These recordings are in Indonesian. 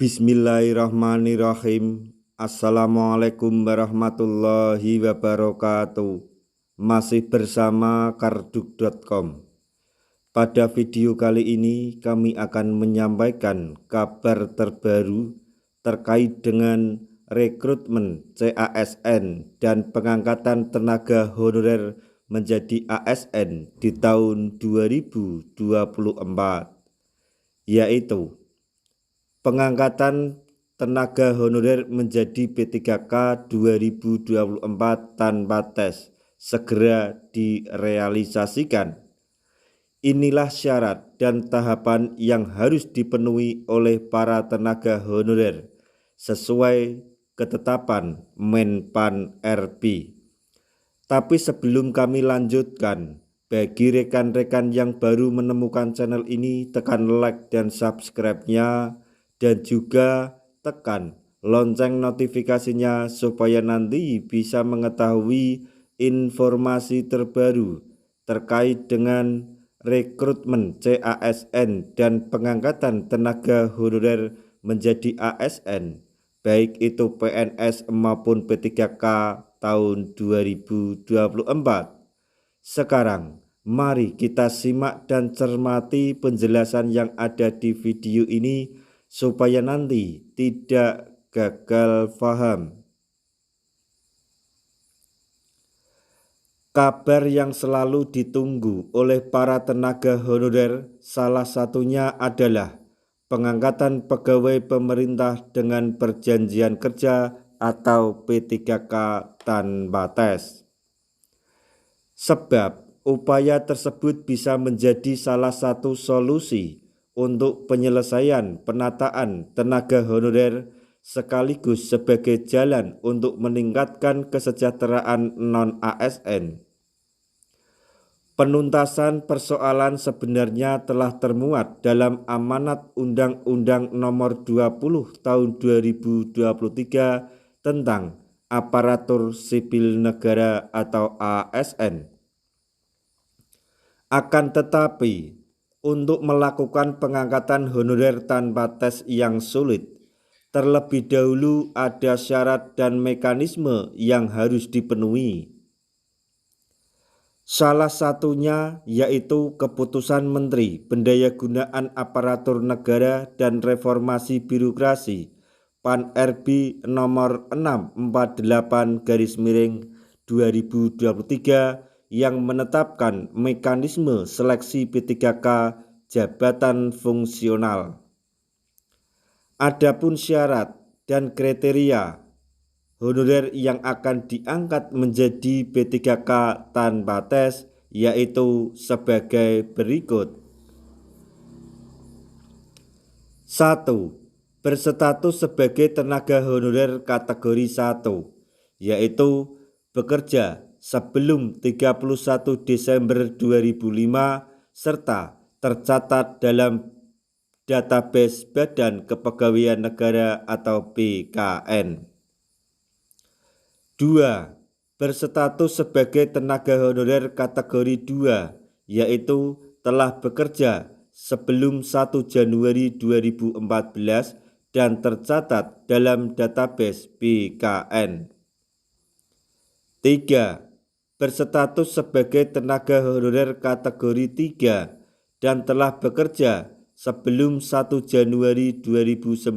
Bismillahirrahmanirrahim. Assalamualaikum warahmatullahi wabarakatuh. Masih bersama karduk.com. Pada video kali ini kami akan menyampaikan kabar terbaru terkait dengan rekrutmen CASN dan pengangkatan tenaga honorer menjadi ASN di tahun 2024, yaitu pengangkatan tenaga honorer menjadi P3K 2024 tanpa tes segera direalisasikan. Inilah syarat dan tahapan yang harus dipenuhi oleh para tenaga honorer sesuai ketetapan Menpan RB. Tapi sebelum kami lanjutkan, bagi rekan-rekan yang baru menemukan channel ini, tekan like dan subscribe-nya, dan juga tekan lonceng notifikasinya supaya nanti bisa mengetahui informasi terbaru terkait dengan rekrutmen CASN dan pengangkatan tenaga honorer menjadi ASN, baik itu PNS maupun P3K tahun 2024. Sekarang mari kita simak dan cermati penjelasan yang ada di video ini supaya nanti tidak gagal paham. Kabar yang selalu ditunggu oleh para tenaga honorer salah satunya adalah pengangkatan pegawai pemerintah dengan perjanjian kerja atau P3K tanpa tes. Sebab upaya tersebut bisa menjadi salah satu solusi untuk penyelesaian penataan tenaga honorer sekaligus sebagai jalan untuk meningkatkan kesejahteraan non-ASN. Penuntasan persoalan sebenarnya telah termuat dalam amanat Undang-Undang Nomor 20 Tahun 2023 tentang Aparatur Sipil Negara atau ASN. Akan tetapi, untuk melakukan pengangkatan honorer tanpa tes yang sulit, terlebih dahulu ada syarat dan mekanisme yang harus dipenuhi. Salah satunya yaitu Keputusan Menteri Pendayagunaan Aparatur Negara dan Reformasi Birokrasi PAN RB nomor 648/2023 yang menetapkan mekanisme seleksi P3K jabatan fungsional. Adapun syarat dan kriteria honorer yang akan diangkat menjadi P3K tanpa tes yaitu sebagai berikut. 1. Berstatus sebagai tenaga honorer kategori 1, yaitu bekerja sebelum 31 Desember 2005 serta tercatat dalam database Badan Kepegawaian Negara atau BKN. 2. Berstatus sebagai tenaga honorer kategori 2, yaitu telah bekerja sebelum 1 Januari 2014 dan tercatat dalam database BKN. 3. Berstatus sebagai tenaga honorer kategori 3 dan telah bekerja sebelum 1 Januari 2019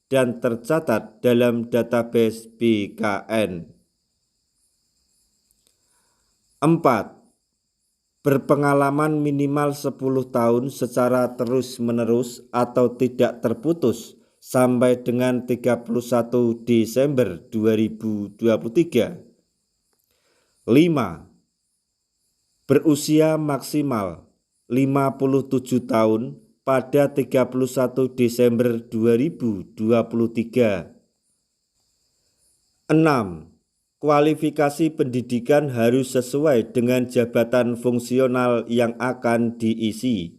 dan tercatat dalam database BKN. 4. Berpengalaman minimal 10 tahun secara terus-menerus atau tidak terputus sampai dengan 31 Desember 2023. 5. Berusia maksimal 57 tahun pada 31 Desember 2023. 6. Kualifikasi pendidikan harus sesuai dengan jabatan fungsional yang akan diisi.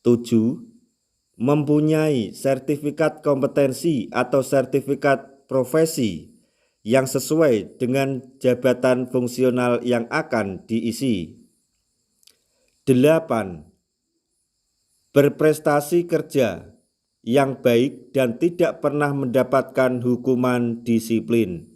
7. Mempunyai sertifikat kompetensi atau sertifikat profesi yang sesuai dengan jabatan fungsional yang akan diisi. 8. Berprestasi kerja yang baik dan tidak pernah mendapatkan hukuman disiplin.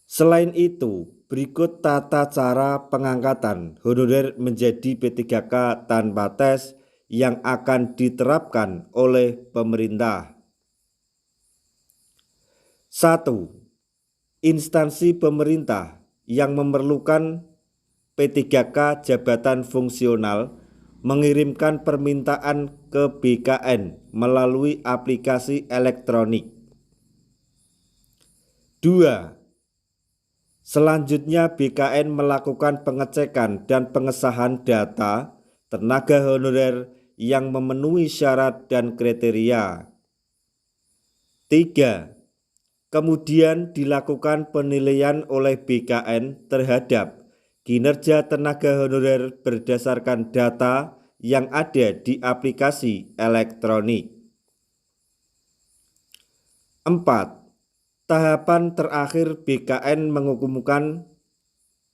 Selain itu, berikut tata cara pengangkatan honorer menjadi P3K tanpa tes yang akan diterapkan oleh pemerintah. 1. Instansi pemerintah yang memerlukan P3K jabatan fungsional mengirimkan permintaan ke BKN melalui aplikasi elektronik. 2. Selanjutnya BKN melakukan pengecekan dan pengesahan data tenaga honorer yang memenuhi syarat dan kriteria. 3. Kemudian dilakukan penilaian oleh BKN terhadap kinerja tenaga honorer berdasarkan data yang ada di aplikasi elektronik. 4. Tahapan terakhir BKN mengumumkan,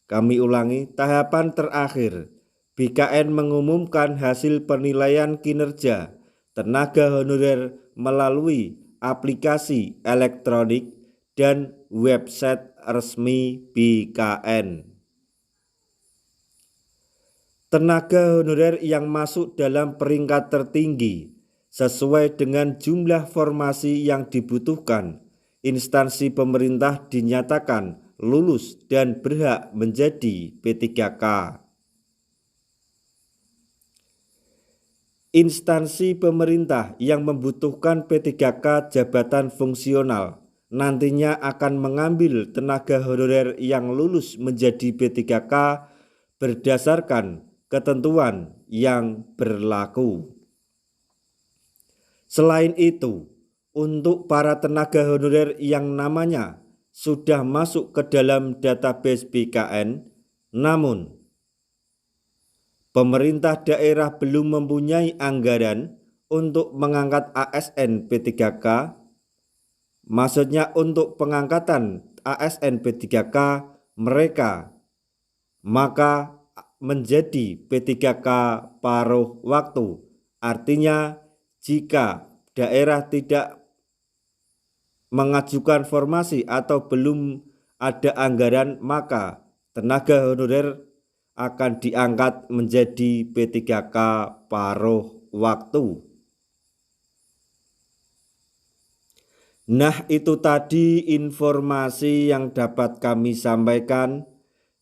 tahapan terakhir BKN mengumumkan hasil penilaian kinerja tenaga honorer melalui aplikasi elektronik dan website resmi BKN. Tenaga honorer yang masuk dalam peringkat tertinggi sesuai dengan jumlah formasi yang dibutuhkan, instansi pemerintah dinyatakan lulus dan berhak menjadi P3K. Instansi pemerintah yang membutuhkan P3K jabatan fungsional nantinya akan mengambil tenaga honorer yang lulus menjadi P3K berdasarkan ketentuan yang berlaku. Selain itu, untuk para tenaga honorer yang namanya sudah masuk ke dalam database BKN, namun pemerintah daerah belum mempunyai anggaran untuk mengangkat ASN P3K, maksudnya untuk pengangkatan ASN P3K mereka, maka menjadi P3K paruh waktu. Artinya jika daerah tidak mengajukan formasi atau belum ada anggaran, maka tenaga honorer akan diangkat menjadi P3K paruh waktu. Nah, itu tadi informasi yang dapat kami sampaikan.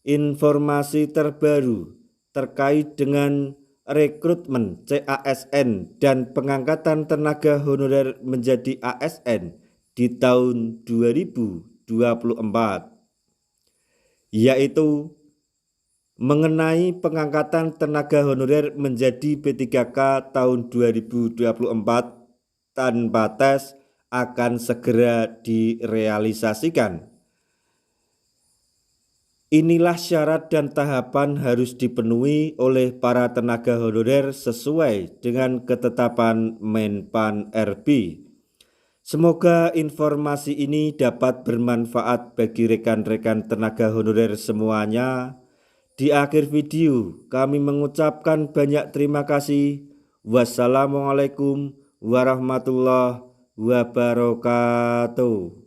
Informasi terbaru terkait dengan rekrutmen CASN dan pengangkatan tenaga honorer menjadi ASN di tahun 2024, yaitu mengenai pengangkatan tenaga honorer menjadi P3K tahun 2024 tanpa tes akan segera direalisasikan. Inilah syarat dan tahapan harus dipenuhi oleh para tenaga honorer sesuai dengan ketetapan Menpan RB. Semoga informasi ini dapat bermanfaat bagi rekan-rekan tenaga honorer semuanya. Di akhir video kami mengucapkan banyak terima kasih. Wassalamualaikum warahmatullahi wabarakatuh.